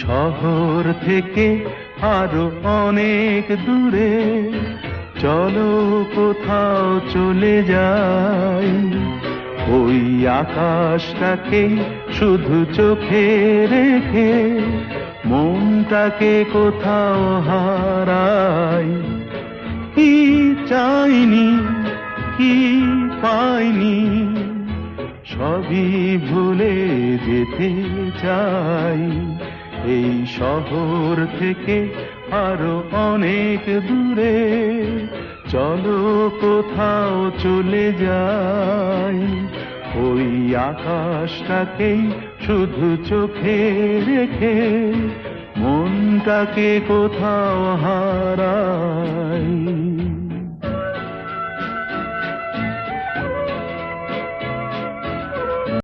শহর থেকে আরো অনেক দূরে চলো কোথাও চলে যাই, ওই আকাশটাকে শুধু চোখে রেখে মনটাকে কোথাও হারাই। কি চাইনি কি পাইনি সবই ভুলে যেতে চাই, এই শহর থেকে আরো অনেক দূরে চলো কোথাও চলে যাই, ওই আকাশটাকেই শুধু চোখে রেখে মনটাকে কোথাও হারাই।